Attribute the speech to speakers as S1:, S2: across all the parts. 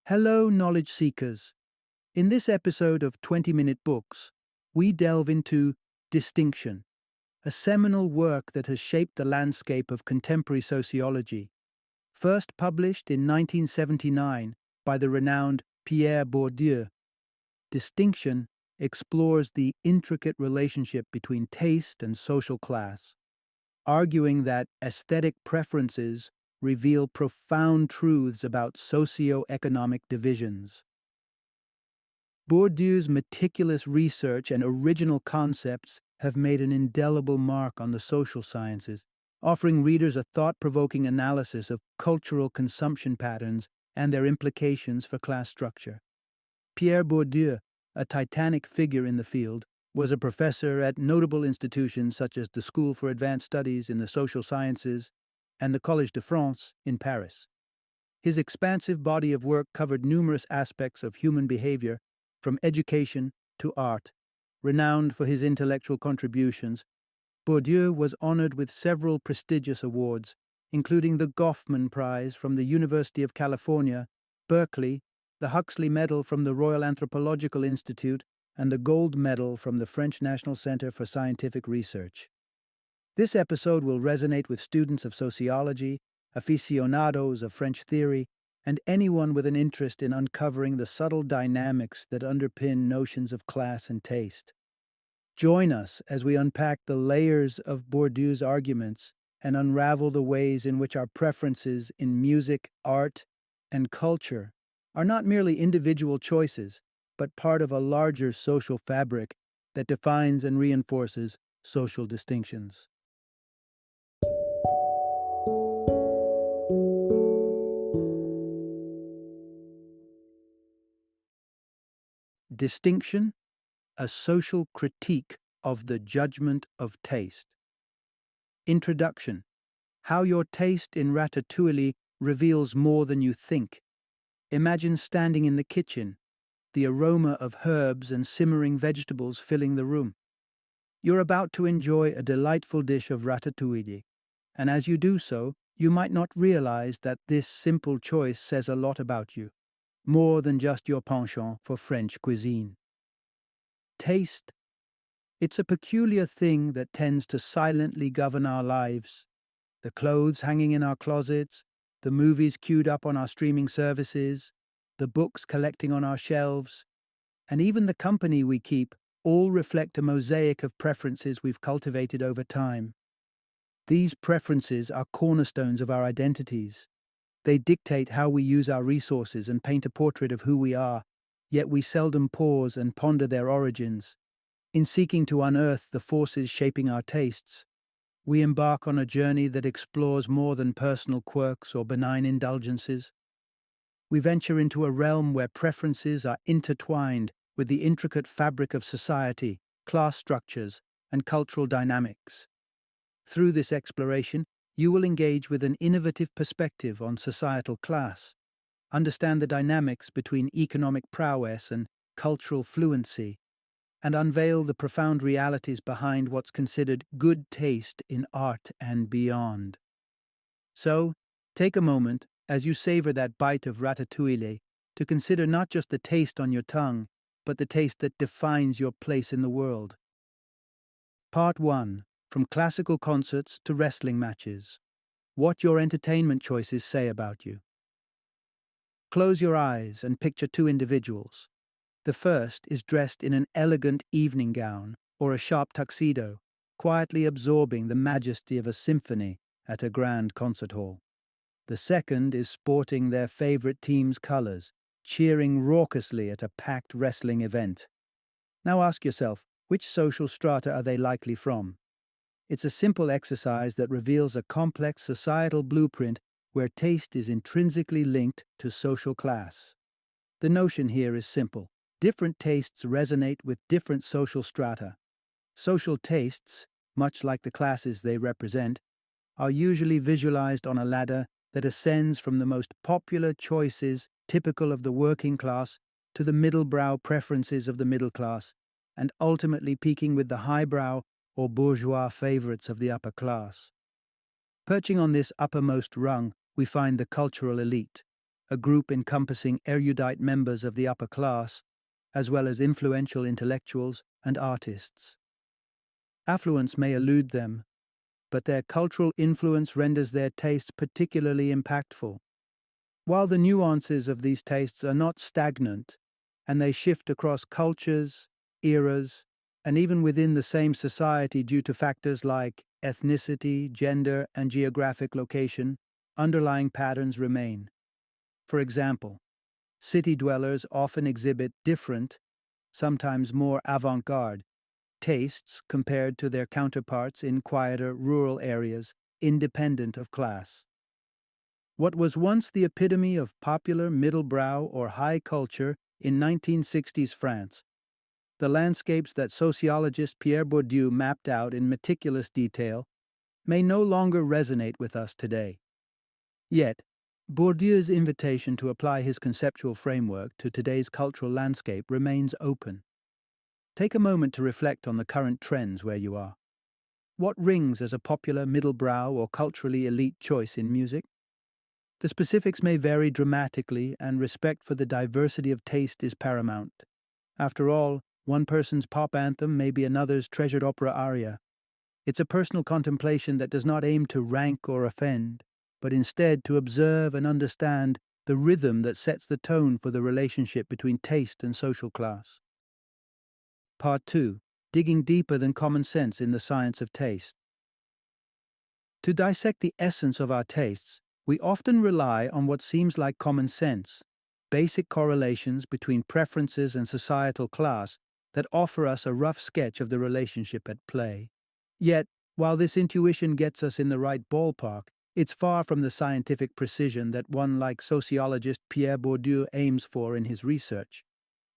S1: Hello, knowledge seekers. In this episode of 20-Minute Books, we delve into Distinction, a seminal work that has shaped the landscape of contemporary sociology. First published in 1979 by the renowned Pierre Bourdieu, Distinction explores the intricate relationship between taste and social class, arguing that aesthetic preferences reveal profound truths about socio-economic divisions. Bourdieu's meticulous research and original concepts have made an indelible mark on the social sciences, offering readers a thought-provoking analysis of cultural consumption patterns and their implications for class structure. Pierre Bourdieu, a titanic figure in the field, was a professor at notable institutions such as the School for Advanced Studies in the Social Sciences and the Collège de France in Paris. His expansive body of work covered numerous aspects of human behavior, from education to art. Renowned for his intellectual contributions, Bourdieu was honored with several prestigious awards, including the Goffman Prize from the University of California, Berkeley, the Huxley Medal from the Royal Anthropological Institute, and the Gold Medal from the French National Center for Scientific Research. This episode will resonate with students of sociology, aficionados of French theory, and anyone with an interest in uncovering the subtle dynamics that underpin notions of class and taste. Join us as we unpack the layers of Bourdieu's arguments and unravel the ways in which our preferences in music, art, and culture are not merely individual choices, but part of a larger social fabric that defines and reinforces social distinctions. Distinction, a social critique of the judgment of taste. Introduction: how your taste in ratatouille reveals more than you think. Imagine standing in the kitchen, the aroma of herbs and simmering vegetables filling the room. You're about to enjoy a delightful dish of ratatouille, and as you do so, you might not realize that this simple choice says a lot about you, more than just your penchant for French cuisine. Taste. It's a peculiar thing that tends to silently govern our lives. The clothes hanging in our closets, the movies queued up on our streaming services, the books collecting on our shelves, and even the company we keep all reflect a mosaic of preferences we've cultivated over time. These preferences are cornerstones of our identities. They dictate how we use our resources and paint a portrait of who we are, yet we seldom pause and ponder their origins. In seeking to unearth the forces shaping our tastes, we embark on a journey that explores more than personal quirks or benign indulgences. We venture into a realm where preferences are intertwined with the intricate fabric of society, class structures, and cultural dynamics. Through this exploration, you will engage with an innovative perspective on societal class, understand the dynamics between economic prowess and cultural fluency, and unveil the profound realities behind what's considered good taste in art and beyond. So, take a moment, as you savor that bite of ratatouille, to consider not just the taste on your tongue, but the taste that defines your place in the world. Part 1. From classical concerts to wrestling matches. What your entertainment choices say about you. Close your eyes and picture two individuals. The first is dressed in an elegant evening gown or a sharp tuxedo, quietly absorbing the majesty of a symphony at a grand concert hall. The second is sporting their favorite team's colors, cheering raucously at a packed wrestling event. Now ask yourself, which social strata are they likely from? It's a simple exercise that reveals a complex societal blueprint where taste is intrinsically linked to social class. The notion here is simple. Different tastes resonate with different social strata. Social tastes, much like the classes they represent, are usually visualized on a ladder that ascends from the most popular choices typical of the working class to the middle-brow preferences of the middle class, and ultimately peaking with the highbrow or bourgeois favorites of the upper class. Perching on this uppermost rung, we find the cultural elite, a group encompassing erudite members of the upper class, as well as influential intellectuals and artists. Affluence may elude them, but their cultural influence renders their tastes particularly impactful. While the nuances of these tastes are not stagnant, and they shift across cultures, eras, and even within the same society due to factors like ethnicity, gender, and geographic location, underlying patterns remain. For example, city dwellers often exhibit different, sometimes more avant-garde, tastes compared to their counterparts in quieter rural areas, independent of class. What was once the epitome of popular middle-brow or high culture in 1960s France, the landscapes that sociologist Pierre Bourdieu mapped out in meticulous detail, may no longer resonate with us today. Yet, Bourdieu's invitation to apply his conceptual framework to today's cultural landscape remains open. Take a moment to reflect on the current trends where you are. What rings as a popular middle-brow or culturally elite choice in music? The specifics may vary dramatically, and respect for the diversity of taste is paramount. After all, one person's pop anthem may be another's treasured opera aria. It's a personal contemplation that does not aim to rank or offend, but instead to observe and understand the rhythm that sets the tone for the relationship between taste and social class. Part 2. Digging deeper than common sense in the science of taste. To dissect the essence of our tastes, we often rely on what seems like common sense, basic correlations between preferences and societal class that offer us a rough sketch of the relationship at play. Yet, while this intuition gets us in the right ballpark, it's far from the scientific precision that one like sociologist Pierre Bourdieu aims for in his research.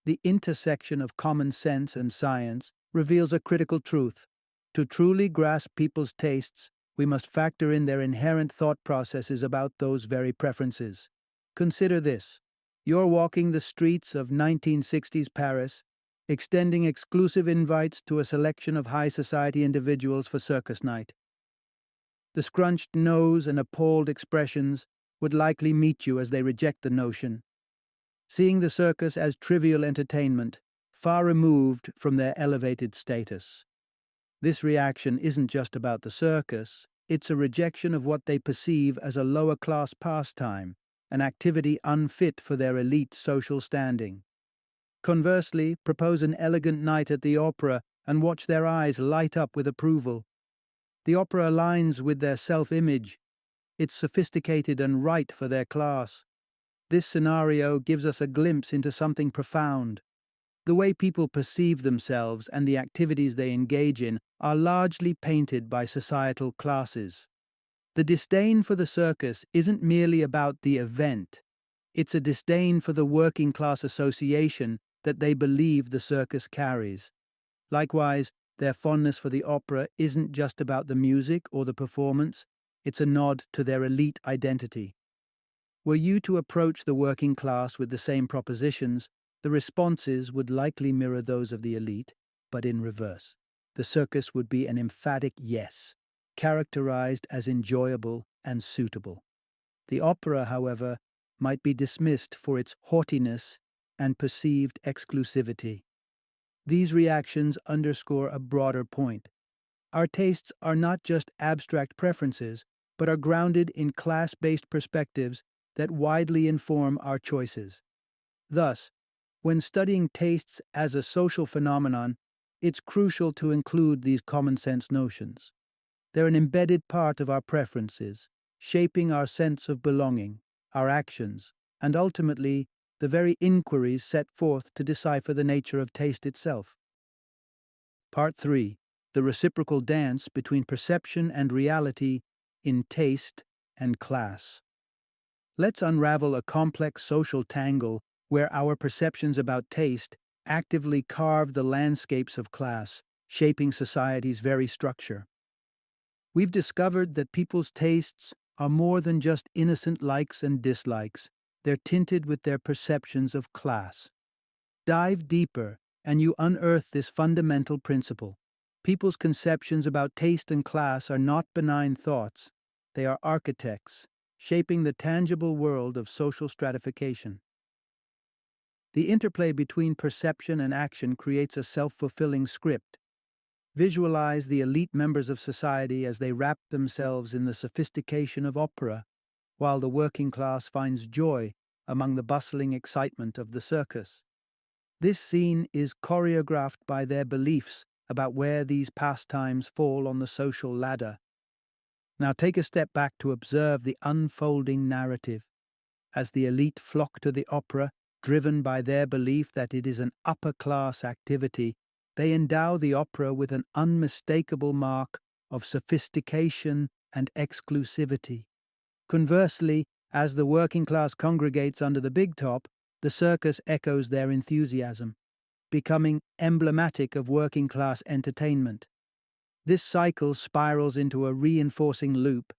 S1: The intersection of common sense and science reveals a critical truth. To truly grasp people's tastes, we must factor in their inherent thought processes about those very preferences. Consider this. You're walking the streets of 1960s Paris, extending exclusive invites to a selection of high society individuals for circus night. The scrunched nose and appalled expressions would likely meet you as they reject the notion, seeing the circus as trivial entertainment, far removed from their elevated status. This reaction isn't just about the circus, it's a rejection of what they perceive as a lower-class pastime, an activity unfit for their elite social standing. Conversely, propose an elegant night at the opera and watch their eyes light up with approval. The opera aligns with their self-image. It's sophisticated and right for their class. This scenario gives us a glimpse into something profound. The way people perceive themselves and the activities they engage in are largely painted by societal classes. The disdain for the circus isn't merely about the event. It's a disdain for the working class association that they believe the circus carries. Likewise, their fondness for the opera isn't just about the music or the performance, it's a nod to their elite identity. Were you to approach the working class with the same propositions, the responses would likely mirror those of the elite, but in reverse. The circus would be an emphatic yes, characterized as enjoyable and suitable. The opera, however, might be dismissed for its haughtiness and perceived exclusivity. These reactions underscore a broader point. Our tastes are not just abstract preferences, but are grounded in class-based perspectives that widely inform our choices. Thus, when studying tastes as a social phenomenon, it's crucial to include these common-sense notions. They're an embedded part of our preferences, shaping our sense of belonging, our actions, and ultimately, the very inquiries set forth to decipher the nature of taste itself. Part 3. The reciprocal dance between perception and reality in taste and class. Let's unravel a complex social tangle where our perceptions about taste actively carve the landscapes of class, shaping society's very structure. We've discovered that people's tastes are more than just innocent likes and dislikes. They're tinted with their perceptions of class. Dive deeper, and you unearth this fundamental principle. People's conceptions about taste and class are not benign thoughts. They are architects, shaping the tangible world of social stratification. The interplay between perception and action creates a self-fulfilling script. Visualize the elite members of society as they wrap themselves in the sophistication of opera, while the working class finds joy among the bustling excitement of the circus. This scene is choreographed by their beliefs about where these pastimes fall on the social ladder. Now take a step back to observe the unfolding narrative. As the elite flock to the opera, driven by their belief that it is an upper-class activity, they endow the opera with an unmistakable mark of sophistication and exclusivity. Conversely, as the working class congregates under the big top, the circus echoes their enthusiasm, becoming emblematic of working class entertainment. This cycle spirals into a reinforcing loop.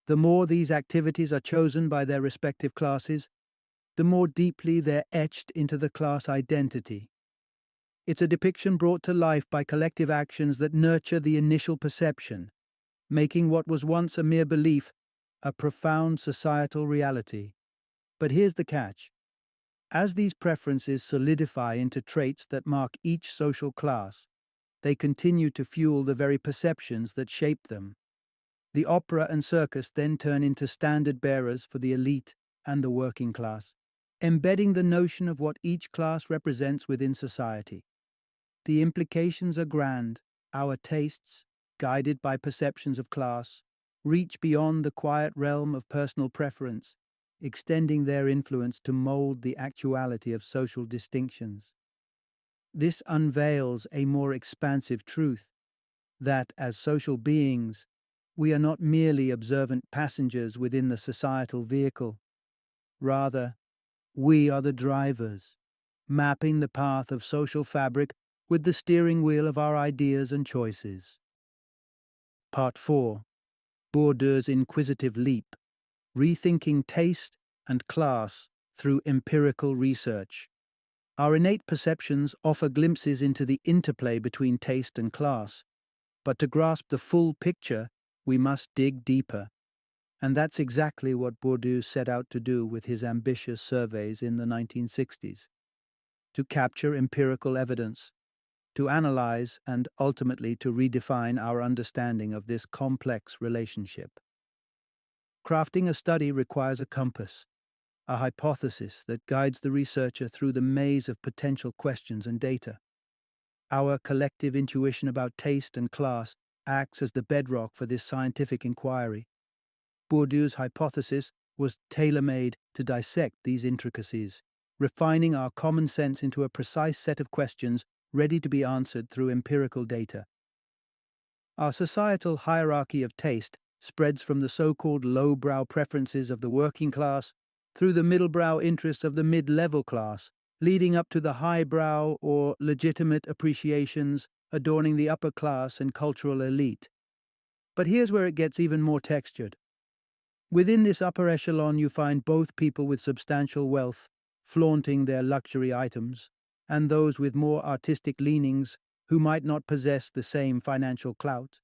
S1: The more these activities are chosen by their respective classes, the more deeply they're etched into the class identity. It's a depiction brought to life by collective actions that nurture the initial perception, making what was once a mere belief a profound societal reality. But here's the catch. As these preferences solidify into traits that mark each social class, they continue to fuel the very perceptions that shape them. The opera and circus then turn into standard bearers for the elite and the working class, embedding the notion of what each class represents within society. The implications are grand. Our tastes, guided by perceptions of class, reach beyond the quiet realm of personal preference, extending their influence to mold the actuality of social distinctions. This unveils a more expansive truth, that as social beings, we are not merely observant passengers within the societal vehicle. Rather, we are the drivers, mapping the path of social fabric with the steering wheel of our ideas and choices. Part 4. Bourdieu's Inquisitive Leap, Rethinking Taste and Class Through Empirical Research. Our innate perceptions offer glimpses into the interplay between taste and class, but to grasp the full picture, we must dig deeper. And that's exactly what Bourdieu set out to do with his ambitious surveys in the 1960s. To capture empirical evidence, to analyze and ultimately to redefine our understanding of this complex relationship. Crafting a study requires a compass, a hypothesis that guides the researcher through the maze of potential questions and data. Our collective intuition about taste and class acts as the bedrock for this scientific inquiry. Bourdieu's hypothesis was tailor-made to dissect these intricacies, refining our common sense into a precise set of questions ready to be answered through empirical data. Our societal hierarchy of taste spreads from the so-called lowbrow preferences of the working class through the middlebrow interests of the mid-level class, leading up to the highbrow or legitimate appreciations adorning the upper class and cultural elite. But here's where it gets even more textured. Within this upper echelon you find both people with substantial wealth, flaunting their luxury items, and those with more artistic leanings who might not possess the same financial clout.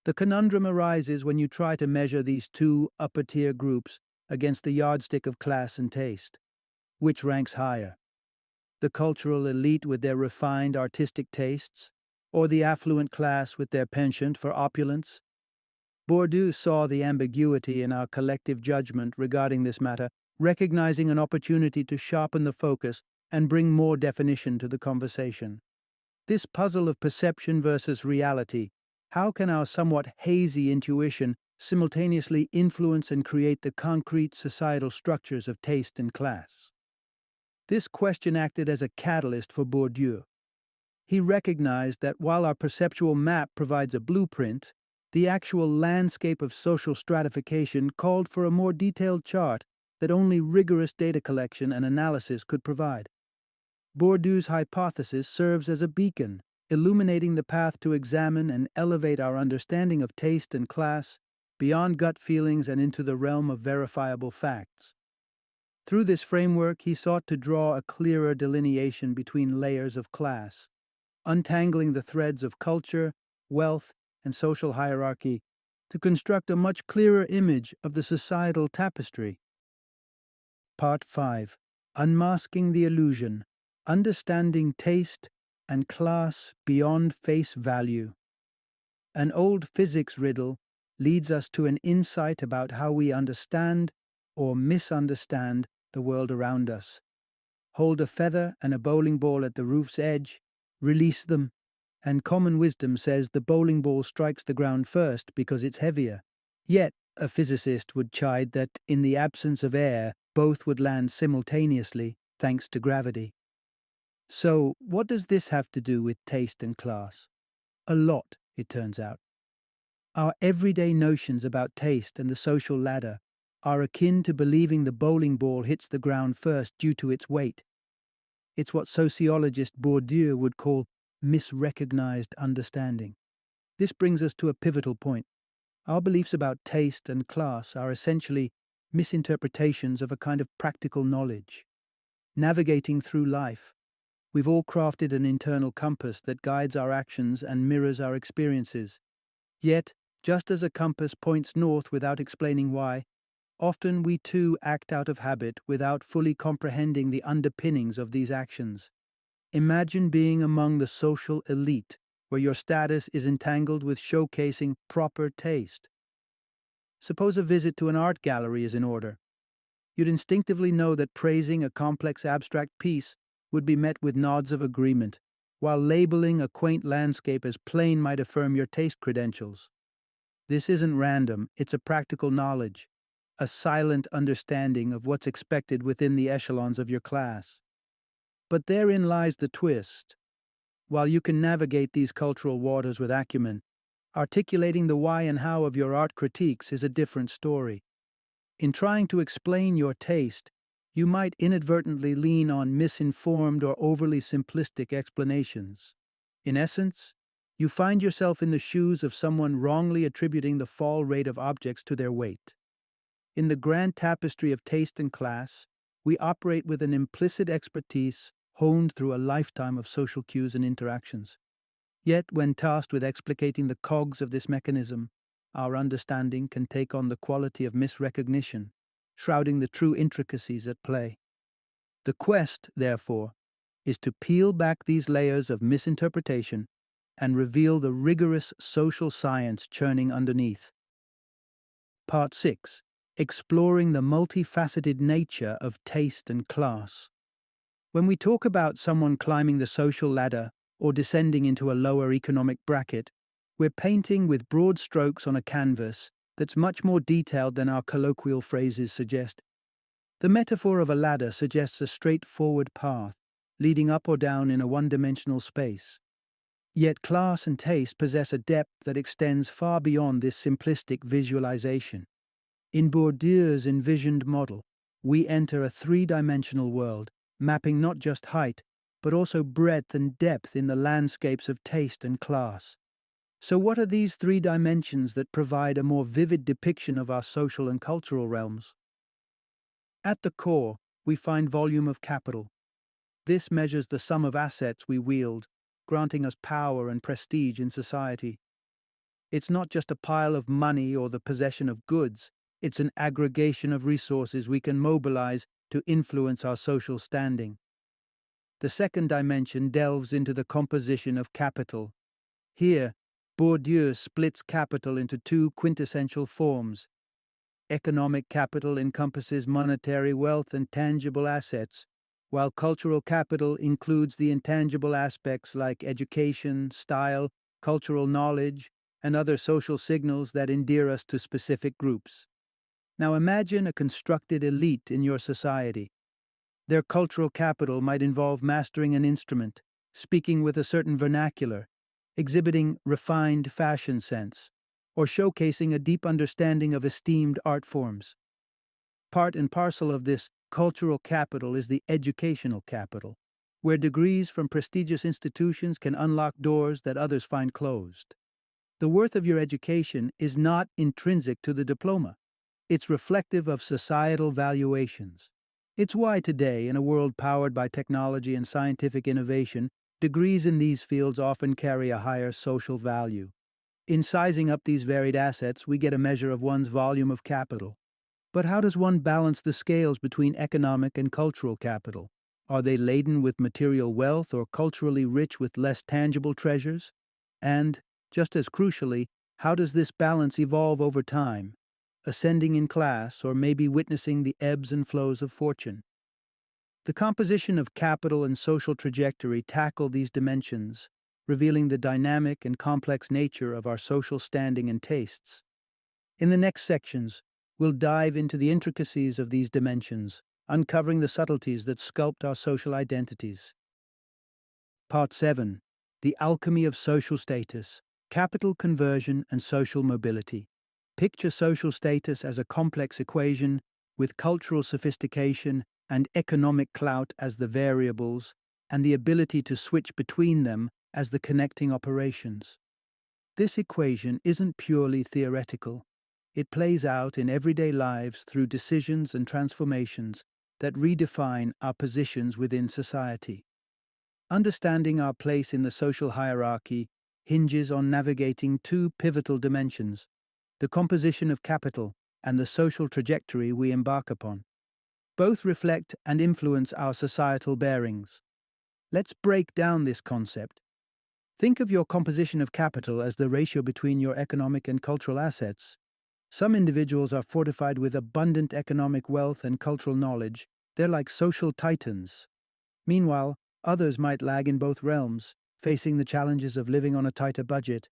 S1: The conundrum arises when you try to measure these two upper-tier groups against the yardstick of class and taste. Which ranks higher? The cultural elite with their refined artistic tastes, or the affluent class with their penchant for opulence? Bourdieu saw the ambiguity in our collective judgment regarding this matter, recognizing an opportunity to sharpen the focus and bring more definition to the conversation. This puzzle of perception versus reality, how can our somewhat hazy intuition simultaneously influence and create the concrete societal structures of taste and class? This question acted as a catalyst for Bourdieu. He recognized that while our perceptual map provides a blueprint, the actual landscape of social stratification called for a more detailed chart that only rigorous data collection and analysis could provide. Bourdieu's hypothesis serves as a beacon, illuminating the path to examine and elevate our understanding of taste and class beyond gut feelings and into the realm of verifiable facts. Through this framework, he sought to draw a clearer delineation between layers of class, untangling the threads of culture, wealth, and social hierarchy to construct a much clearer image of the societal tapestry. Part 5. Unmasking the Illusion. Understanding Taste and Class Beyond Face Value. An old physics riddle leads us to an insight about how we understand or misunderstand the world around us. Hold a feather and a bowling ball at the roof's edge, release them, and common wisdom says the bowling ball strikes the ground first because it's heavier. Yet, a physicist would chide that in the absence of air, both would land simultaneously thanks to gravity. So, what does this have to do with taste and class? A lot, it turns out. Our everyday notions about taste and the social ladder are akin to believing the bowling ball hits the ground first due to its weight. It's what sociologist Bourdieu would call misrecognized understanding. This brings us to a pivotal point. Our beliefs about taste and class are essentially misinterpretations of a kind of practical knowledge. Navigating through life, we've all crafted an internal compass that guides our actions and mirrors our experiences. Yet, just as a compass points north without explaining why, often we too act out of habit without fully comprehending the underpinnings of these actions. Imagine being among the social elite, where your status is entangled with showcasing proper taste. Suppose a visit to an art gallery is in order. You'd instinctively know that praising a complex abstract piece would be met with nods of agreement, while labeling a quaint landscape as plain might affirm your taste credentials. This isn't random, it's a practical knowledge, a silent understanding of what's expected within the echelons of your class. But therein lies the twist. While you can navigate these cultural waters with acumen, articulating the why and how of your art critiques is a different story. In trying to explain your taste, you might inadvertently lean on misinformed or overly simplistic explanations. In essence, you find yourself in the shoes of someone wrongly attributing the fall rate of objects to their weight. In the grand tapestry of taste and class, we operate with an implicit expertise honed through a lifetime of social cues and interactions. Yet, when tasked with explicating the cogs of this mechanism, our understanding can take on the quality of misrecognition, shrouding the true intricacies at play. The quest, therefore, is to peel back these layers of misinterpretation and reveal the rigorous social science churning underneath. Part 6. Exploring the multifaceted nature of taste and class. When we talk about someone climbing the social ladder or descending into a lower economic bracket, we're painting with broad strokes on a canvas that's much more detailed than our colloquial phrases suggest. The metaphor of a ladder suggests a straightforward path, leading up or down in a one-dimensional space. Yet class and taste possess a depth that extends far beyond this simplistic visualization. In Bourdieu's envisioned model, we enter a three-dimensional world, mapping not just height, but also breadth and depth in the landscapes of taste and class. So what are these three dimensions that provide a more vivid depiction of our social and cultural realms? At the core, we find volume of capital. This measures the sum of assets we wield, granting us power and prestige in society. It's not just a pile of money or the possession of goods, it's an aggregation of resources we can mobilize to influence our social standing. The second dimension delves into the composition of capital. Here, Bourdieu splits capital into two quintessential forms. Economic capital encompasses monetary wealth and tangible assets, while cultural capital includes the intangible aspects like education, style, cultural knowledge, and other social signals that endear us to specific groups. Now imagine a constructed elite in your society. Their cultural capital might involve mastering an instrument, speaking with a certain vernacular, exhibiting refined fashion sense, or showcasing a deep understanding of esteemed art forms. Part and parcel of this cultural capital is the educational capital, where degrees from prestigious institutions can unlock doors that others find closed. The worth of your education is not intrinsic to the diploma. It's reflective of societal valuations. It's why today, in a world powered by technology and scientific innovation, degrees in these fields often carry a higher social value. In sizing up these varied assets, we get a measure of one's volume of capital. But how does one balance the scales between economic and cultural capital? Are they laden with material wealth or culturally rich with less tangible treasures? And, just as crucially, how does this balance evolve over time, ascending in class or maybe witnessing the ebbs and flows of fortune? The composition of capital and social trajectory tackle these dimensions, revealing the dynamic and complex nature of our social standing and tastes. In the next sections, we'll dive into the intricacies of these dimensions, uncovering the subtleties that sculpt our social identities. Part 7. The Alchemy of Social Status, Capital Conversion and Social Mobility. Picture social status as a complex equation, with cultural sophistication and economic clout as the variables, and the ability to switch between them as the connecting operations. This equation isn't purely theoretical. It plays out in everyday lives through decisions and transformations that redefine our positions within society. Understanding our place in the social hierarchy hinges on navigating two pivotal dimensions: the composition of capital and the social trajectory we embark upon. Both reflect and influence our societal bearings. Let's break down this concept. Think of your composition of capital as the ratio between your economic and cultural assets. Some individuals are fortified with abundant economic wealth and cultural knowledge. They're like social titans. Meanwhile, others might lag in both realms, facing the challenges of living on a tighter budget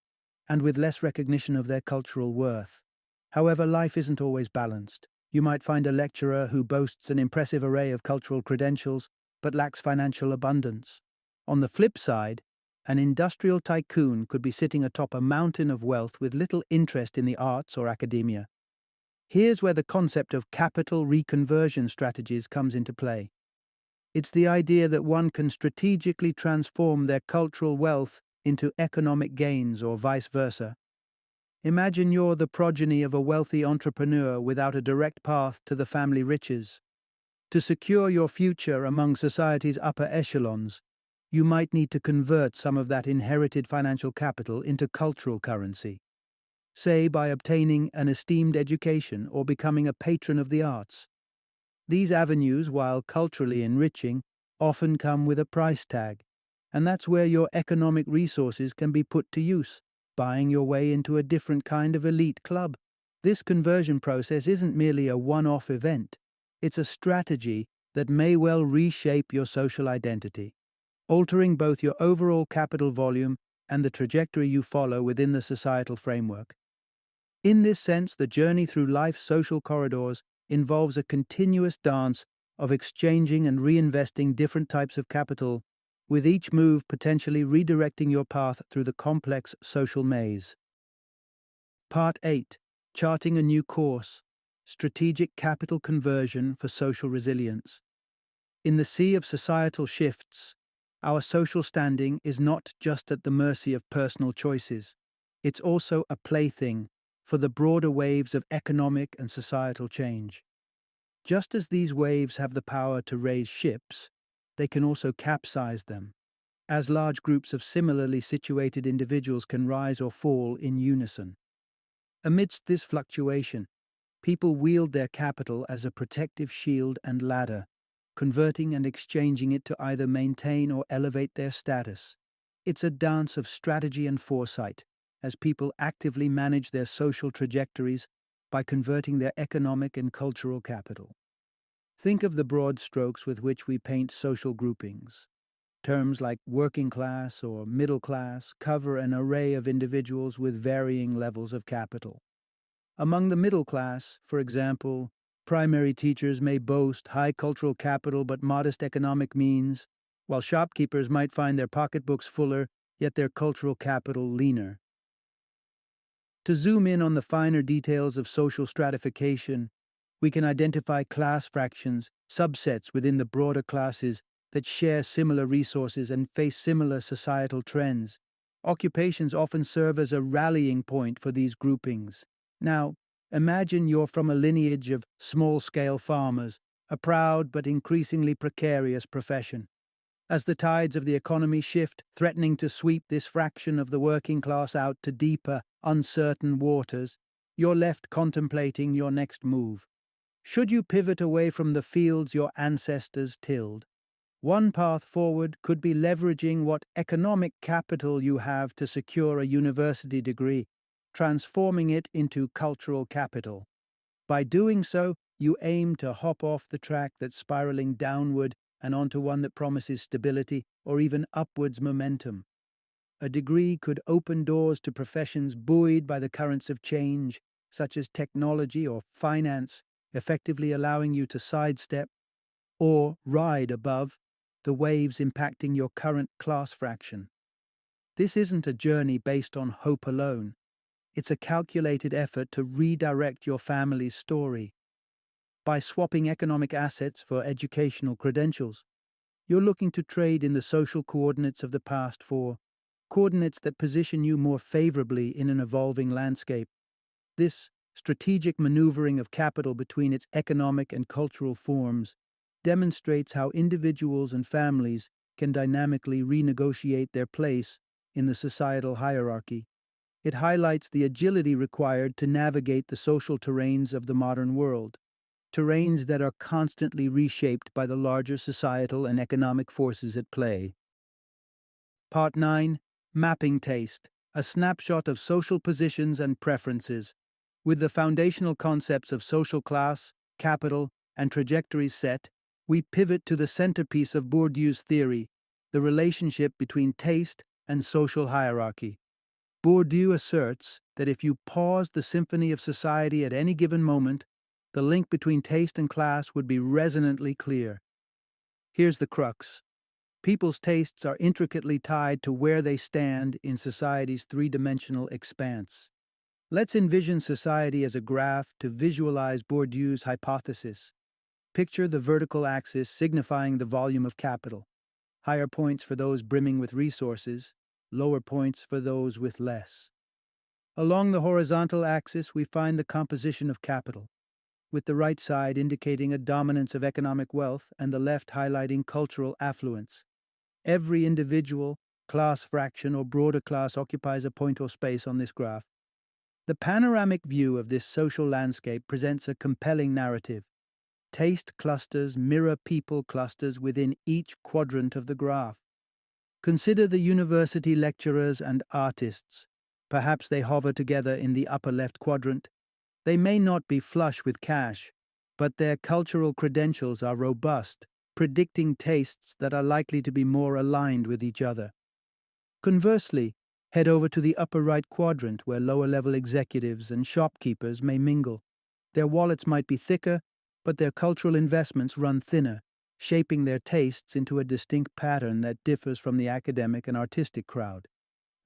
S1: and with less recognition of their cultural worth. However, life isn't always balanced. You might find a lecturer who boasts an impressive array of cultural credentials but lacks financial abundance. On the flip side, an industrial tycoon could be sitting atop a mountain of wealth with little interest in the arts or academia. Here's where the concept of capital reconversion strategies comes into play. It's the idea that one can strategically transform their cultural wealth into economic gains or vice versa. Imagine you're the progeny of a wealthy entrepreneur without a direct path to the family riches. To secure your future among society's upper echelons, you might need to convert some of that inherited financial capital into cultural currency, say by obtaining an esteemed education or becoming a patron of the arts. These avenues, while culturally enriching, often come with a price tag, and that's where your economic resources can be put to use, buying your way into a different kind of elite club. This conversion process isn't merely a one-off event. It's a strategy that may well reshape your social identity, altering both your overall capital volume and the trajectory you follow within the societal framework. In this sense, the journey through life's social corridors involves a continuous dance of exchanging and reinvesting different types of capital, with each move potentially redirecting your path through the complex social maze. Part 8. Charting a New Course, Strategic Capital Conversion for Social Resilience. In the sea of societal shifts, our social standing is not just at the mercy of personal choices. It's also a plaything for the broader waves of economic and societal change. Just as these waves have the power to raise ships, they can also capsize them, as large groups of similarly situated individuals can rise or fall in unison. Amidst this fluctuation, people wield their capital as a protective shield and ladder, converting and exchanging it to either maintain or elevate their status. It's a dance of strategy and foresight, as people actively manage their social trajectories by converting their economic and cultural capital. Think of the broad strokes with which we paint social groupings. Terms like working class or middle class cover an array of individuals with varying levels of capital. Among the middle class, for example, primary teachers may boast high cultural capital but modest economic means, while shopkeepers might find their pocketbooks fuller, yet their cultural capital leaner. To zoom in on the finer details of social stratification, we can identify class fractions, subsets within the broader classes that share similar resources and face similar societal trends. Occupations often serve as a rallying point for these groupings. Now, imagine you're from a lineage of small-scale farmers, a proud but increasingly precarious profession. As the tides of the economy shift, threatening to sweep this fraction of the working class out to deeper, uncertain waters, you're left contemplating your next move. Should you pivot away from the fields your ancestors tilled? One path forward could be leveraging what economic capital you have to secure a university degree, transforming it into cultural capital. By doing so, you aim to hop off the track that's spiraling downward and onto one that promises stability or even upwards momentum. A degree could open doors to professions buoyed by the currents of change, such as technology or finance, effectively allowing you to sidestep or ride above the waves impacting your current class fraction. This isn't a journey based on hope alone. It's a calculated effort to redirect your family's story. By swapping economic assets for educational credentials, you're looking to trade in the social coordinates of the past for coordinates that position you more favorably in an evolving landscape. This strategic maneuvering of capital between its economic and cultural forms demonstrates how individuals and families can dynamically renegotiate their place in the societal hierarchy. It highlights the agility required to navigate the social terrains of the modern world, terrains that are constantly reshaped by the larger societal and economic forces at play. Part 9. Mapping Taste, a snapshot of social positions and preferences. With the foundational concepts of social class, capital, and trajectories set, we pivot to the centerpiece of Bourdieu's theory, the relationship between taste and social hierarchy. Bourdieu asserts that if you paused the symphony of society at any given moment, the link between taste and class would be resonantly clear. Here's the crux. People's tastes are intricately tied to where they stand in society's three-dimensional expanse. Let's envision society as a graph to visualize Bourdieu's hypothesis. Picture the vertical axis signifying the volume of capital. Higher points for those brimming with resources, lower points for those with less. Along the horizontal axis, we find the composition of capital, with the right side indicating a dominance of economic wealth and the left highlighting cultural affluence. Every individual, class fraction, or broader class occupies a point or space on this graph. The panoramic view of this social landscape presents a compelling narrative. Taste clusters mirror people clusters within each quadrant of the graph. Consider the university lecturers and artists. Perhaps they hover together in the upper left quadrant. They may not be flush with cash, but their cultural credentials are robust, predicting tastes that are likely to be more aligned with each other. Conversely, head over to the upper right quadrant where lower-level executives and shopkeepers may mingle. Their wallets might be thicker, but their cultural investments run thinner, shaping their tastes into a distinct pattern that differs from the academic and artistic crowd.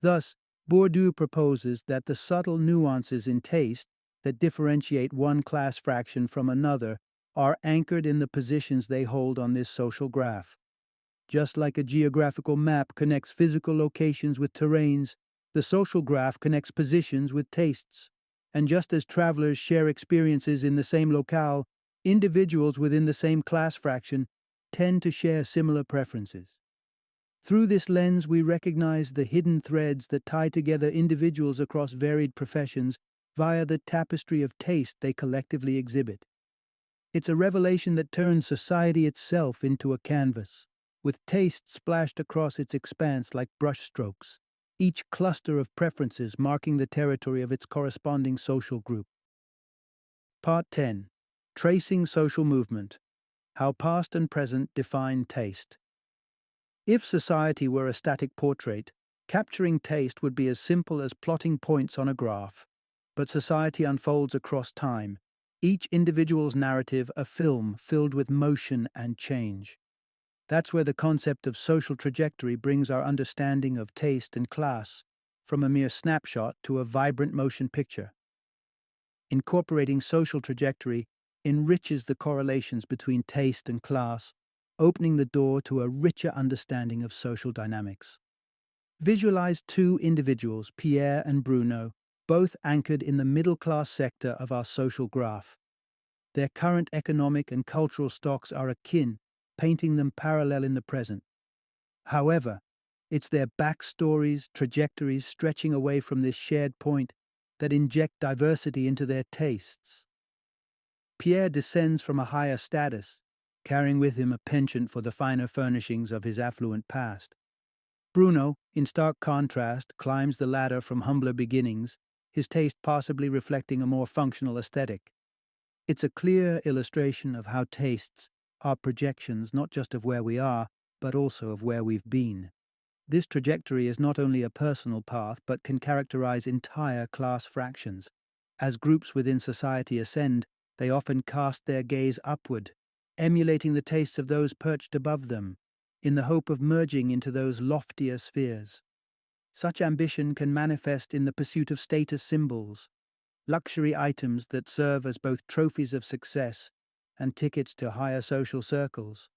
S1: Thus, Bourdieu proposes that the subtle nuances in taste that differentiate one class fraction from another are anchored in the positions they hold on this social graph. Just like a geographical map connects physical locations with terrains, the social graph connects positions with tastes. And just as travelers share experiences in the same locale, individuals within the same class fraction tend to share similar preferences. Through this lens, we recognize the hidden threads that tie together individuals across varied professions via the tapestry of taste they collectively exhibit. It's a revelation that turns society itself into a canvas, with taste splashed across its expanse like brushstrokes, each cluster of preferences marking the territory of its corresponding social group. Part 10. Tracing Social Movement. How Past and Present Define Taste. If society were a static portrait, capturing taste would be as simple as plotting points on a graph. But society unfolds across time, each individual's narrative a film filled with motion and change. That's where the concept of social trajectory brings our understanding of taste and class from a mere snapshot to a vibrant motion picture. Incorporating social trajectory enriches the correlations between taste and class, opening the door to a richer understanding of social dynamics. Visualize two individuals, Pierre and Bruno, both anchored in the middle-class sector of our social graph. Their current economic and cultural stocks are akin, painting them parallel in the present. However, it's their backstories, trajectories stretching away from this shared point that inject diversity into their tastes. Pierre descends from a higher status, carrying with him a penchant for the finer furnishings of his affluent past. Bruno, in stark contrast, climbs the ladder from humbler beginnings, his taste possibly reflecting a more functional aesthetic. It's a clear illustration of how tastes are projections not just of where we are, but also of where we've been. This trajectory is not only a personal path, but can characterize entire class fractions. As groups within society ascend, they often cast their gaze upward, emulating the tastes of those perched above them, in the hope of merging into those loftier spheres. Such ambition can manifest in the pursuit of status symbols, luxury items that serve as both trophies of success and tickets to higher social circles.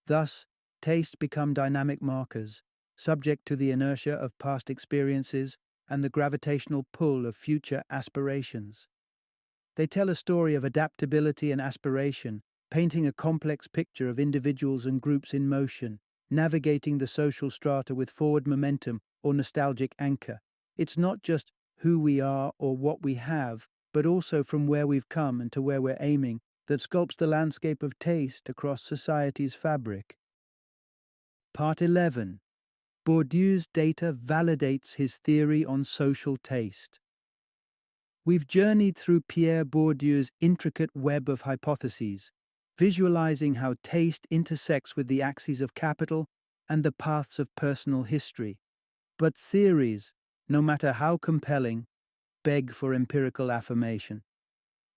S1: Thus, tastes become dynamic markers, subject to the inertia of past experiences and the gravitational pull of future aspirations. They tell a story of adaptability and aspiration, painting a complex picture of individuals and groups in motion, navigating the social strata with forward momentum or nostalgic anchor. It's not just who we are or what we have, but also from where we've come and to where we're aiming, that sculpts the landscape of taste across society's fabric. Part 11. Bourdieu's data validates his theory on social taste. We've journeyed through Pierre Bourdieu's intricate web of hypotheses, visualizing how taste intersects with the axes of capital and the paths of personal history. But theories, no matter how compelling, beg for empirical affirmation.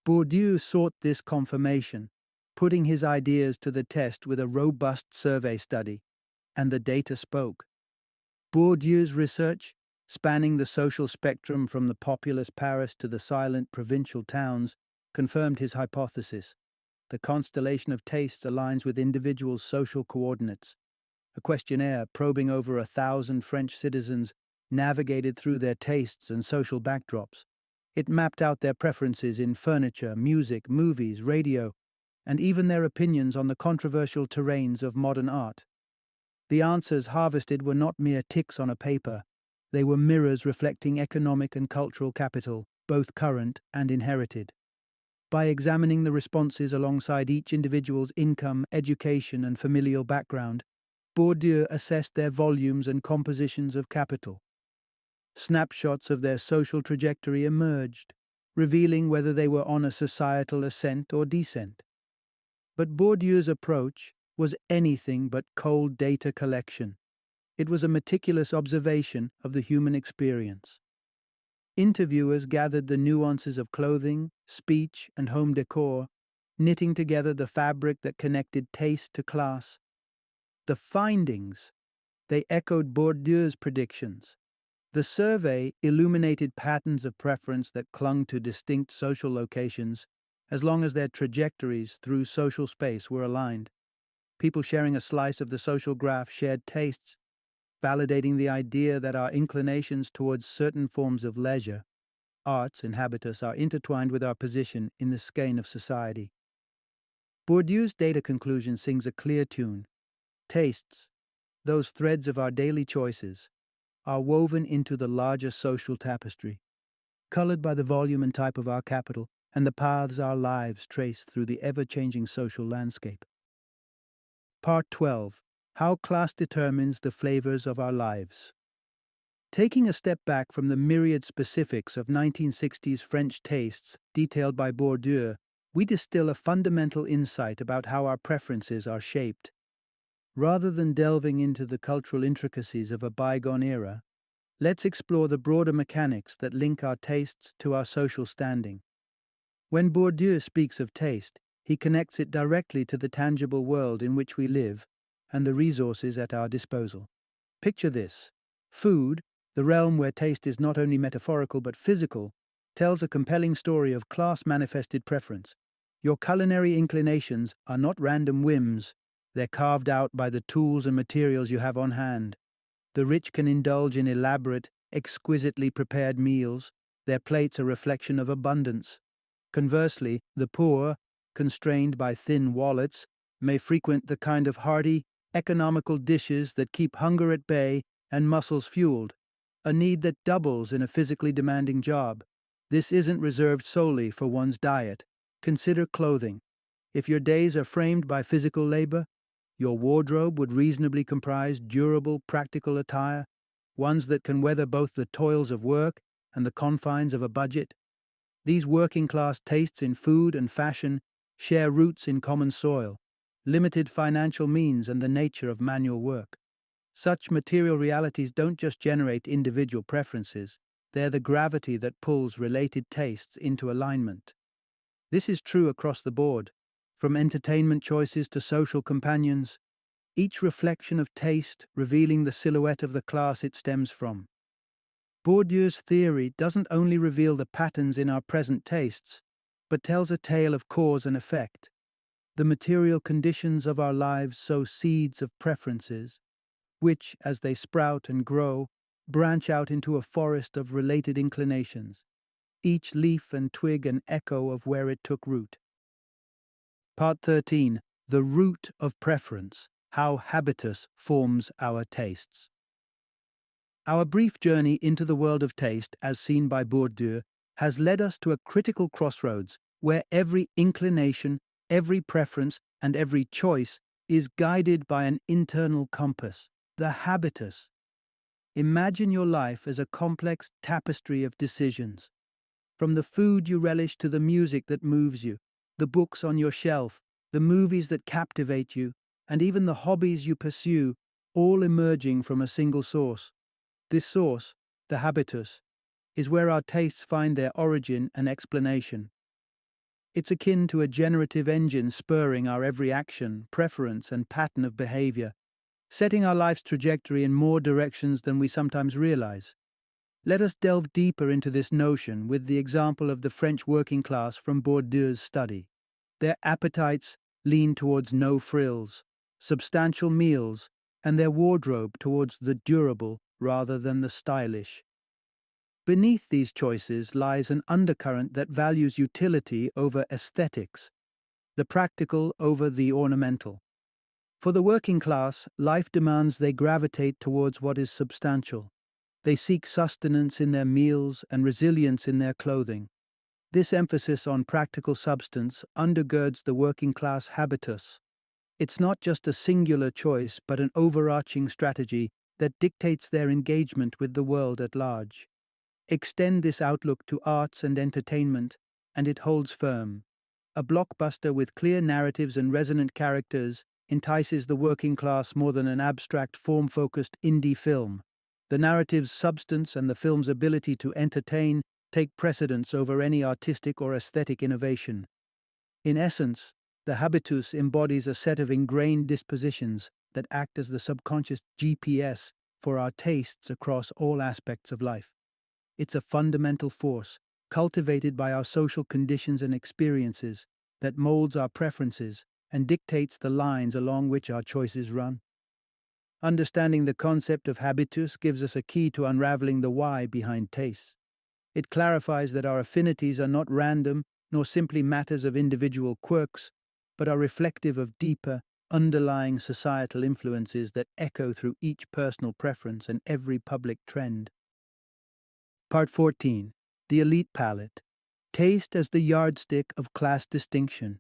S1: Bourdieu sought this confirmation, putting his ideas to the test with a robust survey study, and the data spoke. Bourdieu's research, spanning the social spectrum from the populous Paris to the silent provincial towns, confirmed his hypothesis. The constellation of tastes aligns with individuals' social coordinates. A questionnaire probing over 1,000 French citizens navigated through their tastes and social backdrops. It mapped out their preferences in furniture, music, movies, radio, and even their opinions on the controversial terrains of modern art. The answers harvested were not mere ticks on a paper. They were mirrors reflecting economic and cultural capital, both current and inherited. By examining the responses alongside each individual's income, education, and familial background, Bourdieu assessed their volumes and compositions of capital. Snapshots of their social trajectory emerged, revealing whether they were on a societal ascent or descent. But Bourdieu's approach was anything but cold data collection. It was a meticulous observation of the human experience. Interviewers gathered the nuances of clothing, speech, and home decor, knitting together the fabric that connected taste to class. The findings, they echoed Bourdieu's predictions. The survey illuminated patterns of preference that clung to distinct social locations, as long as their trajectories through social space were aligned. People sharing a slice of the social graph shared tastes, validating the idea that our inclinations towards certain forms of leisure, arts, and habitus are intertwined with our position in the skein of society. Bourdieu's data conclusion sings a clear tune. Tastes, those threads of our daily choices, are woven into the larger social tapestry, colored by the volume and type of our capital and the paths our lives trace through the ever-changing social landscape. Part 12. How class determines the flavors of our lives. Taking a step back from the myriad specifics of 1960s French tastes detailed by Bourdieu, we distill a fundamental insight about how our preferences are shaped. Rather than delving into the cultural intricacies of a bygone era, let's explore the broader mechanics that link our tastes to our social standing. When Bourdieu speaks of taste, he connects it directly to the tangible world in which we live and the resources at our disposal. Picture this. Food, the realm where taste is not only metaphorical but physical, tells a compelling story of class-manifested preference. Your culinary inclinations are not random whims. They're carved out by the tools and materials you have on hand. The rich can indulge in elaborate, exquisitely prepared meals. Their plates a reflection of abundance. Conversely, the poor, constrained by thin wallets, may frequent the kind of hearty, economical dishes that keep hunger at bay and muscles fueled, a need that doubles in a physically demanding job. This isn't reserved solely for one's diet. Consider clothing. If your days are framed by physical labor, your wardrobe would reasonably comprise durable, practical attire, ones that can weather both the toils of work and the confines of a budget. These working-class tastes in food and fashion share roots in common soil, limited financial means, and the nature of manual work. Such material realities don't just generate individual preferences, they're the gravity that pulls related tastes into alignment. This is true across the board, from entertainment choices to social companions, each reflection of taste revealing the silhouette of the class it stems from. Bourdieu's theory doesn't only reveal the patterns in our present tastes, but tells a tale of cause and effect. The material conditions of our lives sow seeds of preferences, which, as they sprout and grow, branch out into a forest of related inclinations, each leaf and twig an echo of where it took root. Part 13. The Root of Preference: How Habitus Forms Our Tastes. Our brief journey into the world of taste, as seen by Bourdieu, has led us to a critical crossroads where every inclination, every preference, and every choice is guided by an internal compass, the habitus. Imagine your life as a complex tapestry of decisions. From the food you relish to the music that moves you, the books on your shelf, the movies that captivate you, and even the hobbies you pursue, all emerging from a single source. This source, the habitus, is where our tastes find their origin and explanation. It's akin to a generative engine spurring our every action, preference, and pattern of behavior, setting our life's trajectory in more directions than we sometimes realize. Let us delve deeper into this notion with the example of the French working class from Bourdieu's study. Their appetites lean towards no frills, substantial meals, and their wardrobe towards the durable rather than the stylish. Beneath these choices lies an undercurrent that values utility over aesthetics, the practical over the ornamental. For the working class, life demands they gravitate towards what is substantial. They seek sustenance in their meals and resilience in their clothing. This emphasis on practical substance undergirds the working class habitus. It's not just a singular choice, but an overarching strategy that dictates their engagement with the world at large. Extend this outlook to arts and entertainment, and it holds firm. A blockbuster with clear narratives and resonant characters entices the working class more than an abstract, form-focused indie film. The narrative's substance and the film's ability to entertain take precedence over any artistic or aesthetic innovation. In essence, the habitus embodies a set of ingrained dispositions that act as the subconscious GPS for our tastes across all aspects of life. It's a fundamental force, cultivated by our social conditions and experiences, that molds our preferences and dictates the lines along which our choices run. Understanding the concept of habitus gives us a key to unraveling the why behind tastes. It clarifies that our affinities are not random nor simply matters of individual quirks, but are reflective of deeper, underlying societal influences that echo through each personal preference and every public trend. Part 14. The Elite Palate. Taste as the yardstick of class distinction.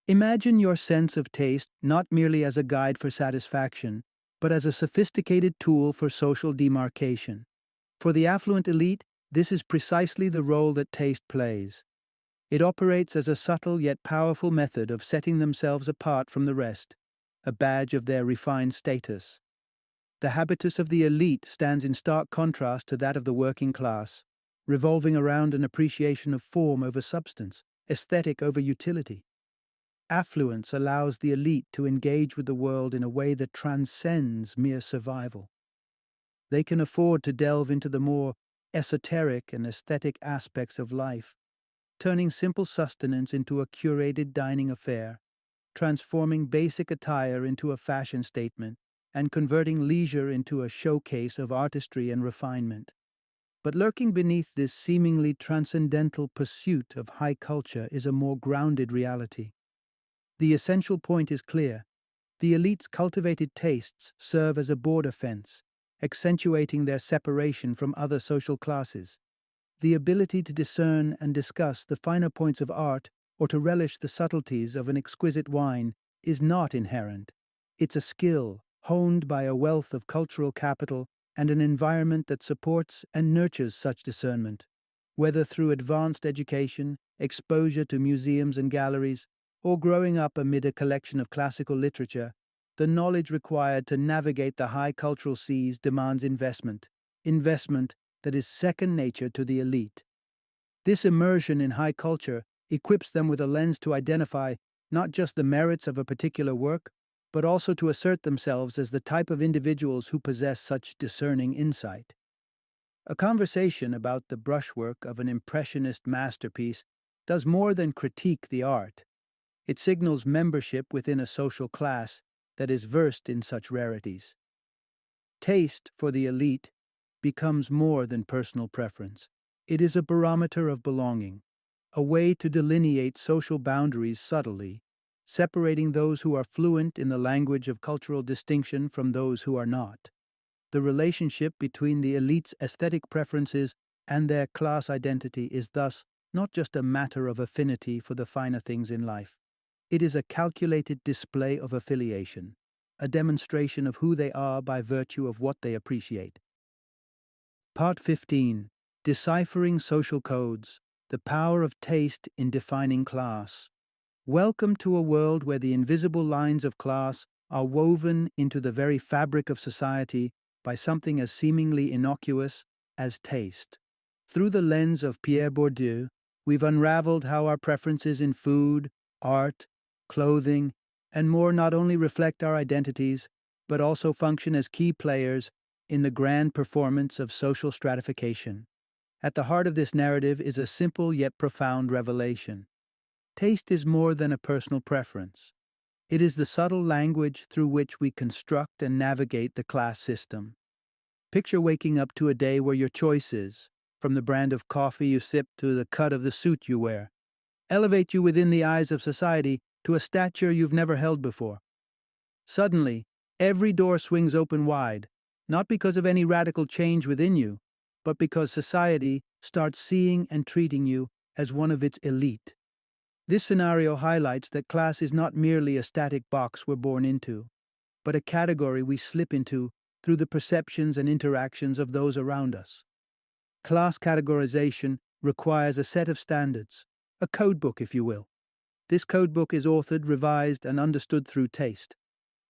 S1: Imagine your sense of taste not merely as a guide for satisfaction, but as a sophisticated tool for social demarcation. For the affluent elite, this is precisely the role that taste plays. It operates as a subtle yet powerful method of setting themselves apart from the rest, a badge of their refined status. The habitus of the elite stands in stark contrast to that of the working class, revolving around an appreciation of form over substance, aesthetic over utility. Affluence allows the elite to engage with the world in a way that transcends mere survival. They can afford to delve into the more esoteric and aesthetic aspects of life, turning simple sustenance into a curated dining affair, transforming basic attire into a fashion statement, and converting leisure into a showcase of artistry and refinement. But lurking beneath this seemingly transcendental pursuit of high culture is a more grounded reality. The essential point is clear. The elite's cultivated tastes serve as a border fence, accentuating their separation from other social classes. The ability to discern and discuss the finer points of art or to relish the subtleties of an exquisite wine is not inherent. It's a skill honed by a wealth of cultural capital and an environment that supports and nurtures such discernment. Whether through advanced education, exposure to museums and galleries, or growing up amid a collection of classical literature, the knowledge required to navigate the high cultural seas demands investment that is second nature to the elite. This immersion in high culture equips them with a lens to identify not just the merits of a particular work, but also to assert themselves as the type of individuals who possess such discerning insight. A conversation about the brushwork of an impressionist masterpiece does more than critique the art. It signals membership within a social class that is versed in such rarities. Taste, for the elite, becomes more than personal preference. It is a barometer of belonging, a way to delineate social boundaries subtly, separating those who are fluent in the language of cultural distinction from those who are not. The relationship between the elite's aesthetic preferences and their class identity is thus not just a matter of affinity for the finer things in life. It is a calculated display of affiliation, a demonstration of who they are by virtue of what they appreciate. Part 15. Deciphering Social Codes, the Power of Taste in Defining Class. Welcome to a world where the invisible lines of class are woven into the very fabric of society by something as seemingly innocuous as taste. Through the lens of Pierre Bourdieu, we've unraveled how our preferences in food, art, clothing, and more not only reflect our identities, but also function as key players in the grand performance of social stratification. At the heart of this narrative is a simple yet profound revelation. Taste is more than a personal preference. It is the subtle language through which we construct and navigate the class system. Picture waking up to a day where your choices, from the brand of coffee you sip to the cut of the suit you wear, elevate you within the eyes of society to a stature you've never held before. Suddenly, every door swings open wide, not because of any radical change within you, but because society starts seeing and treating you as one of its elite. This scenario highlights that class is not merely a static box we're born into, but a category we slip into through the perceptions and interactions of those around us. Class categorization requires a set of standards, a codebook, if you will. This codebook is authored, revised, and understood through taste.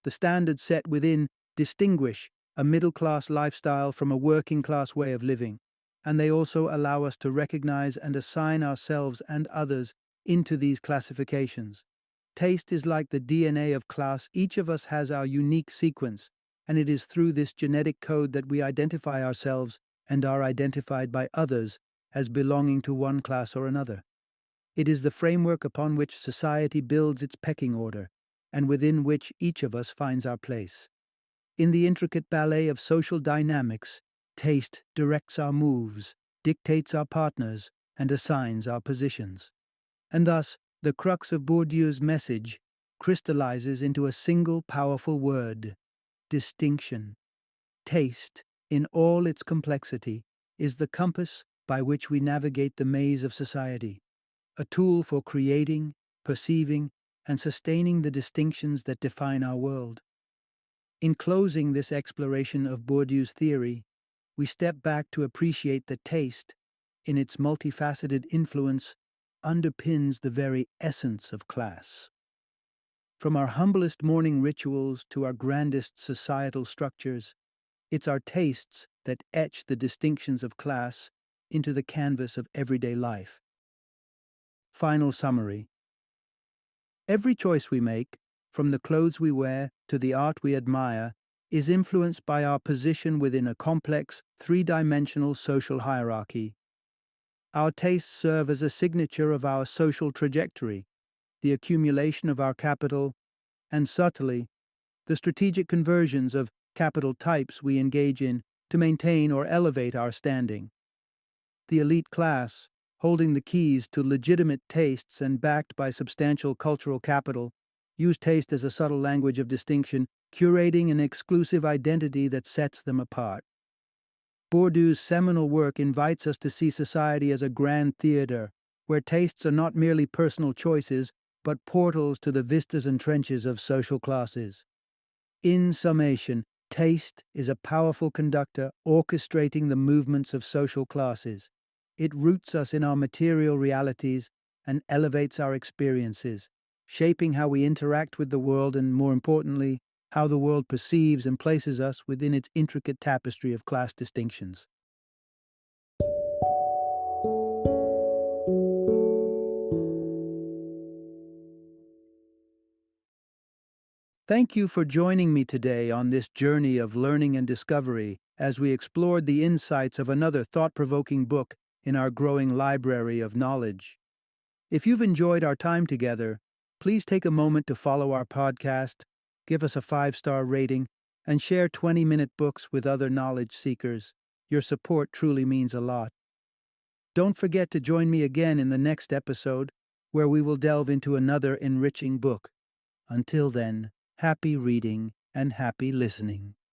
S1: The standards set within distinguish a middle-class lifestyle from a working-class way of living, and they also allow us to recognize and assign ourselves and others into these classifications. Taste is like the DNA of class. Each of us has our unique sequence, and it is through this genetic code that we identify ourselves and are identified by others as belonging to one class or another. It is the framework upon which society builds its pecking order, and within which each of us finds our place. In the intricate ballet of social dynamics, taste directs our moves, dictates our partners, and assigns our positions. And thus, the crux of Bourdieu's message crystallizes into a single powerful word: distinction. Taste, in all its complexity, is the compass by which we navigate the maze of society, a tool for creating, perceiving, and sustaining the distinctions that define our world. In closing this exploration of Bourdieu's theory, we step back to appreciate that taste, in its multifaceted influence, underpins the very essence of class. From our humblest morning rituals to our grandest societal structures, it's our tastes that etch the distinctions of class into the canvas of everyday life. Final summary. Every choice we make, from the clothes we wear to the art we admire, is influenced by our position within a complex, three-dimensional social hierarchy. Our tastes serve as a signature of our social trajectory, the accumulation of our capital, and subtly, the strategic conversions of capital types we engage in to maintain or elevate our standing. The elite class, holding the keys to legitimate tastes and backed by substantial cultural capital, use taste as a subtle language of distinction, curating an exclusive identity that sets them apart. Bourdieu's seminal work invites us to see society as a grand theater, where tastes are not merely personal choices, but portals to the vistas and trenches of social classes. In summation, taste is a powerful conductor orchestrating the movements of social classes. It roots us in our material realities and elevates our experiences, shaping how we interact with the world and, more importantly, how the world perceives and places us within its intricate tapestry of class distinctions. Thank you for joining me today on this journey of learning and discovery as we explored the insights of another thought-provoking book in our growing library of knowledge. If you've enjoyed our time together, please take a moment to follow our podcast, give us a 5-star rating, and share 20-minute books with other knowledge seekers. Your support truly means a lot. Don't forget to join me again in the next episode, where we will delve into another enriching book. Until then, happy reading and happy listening.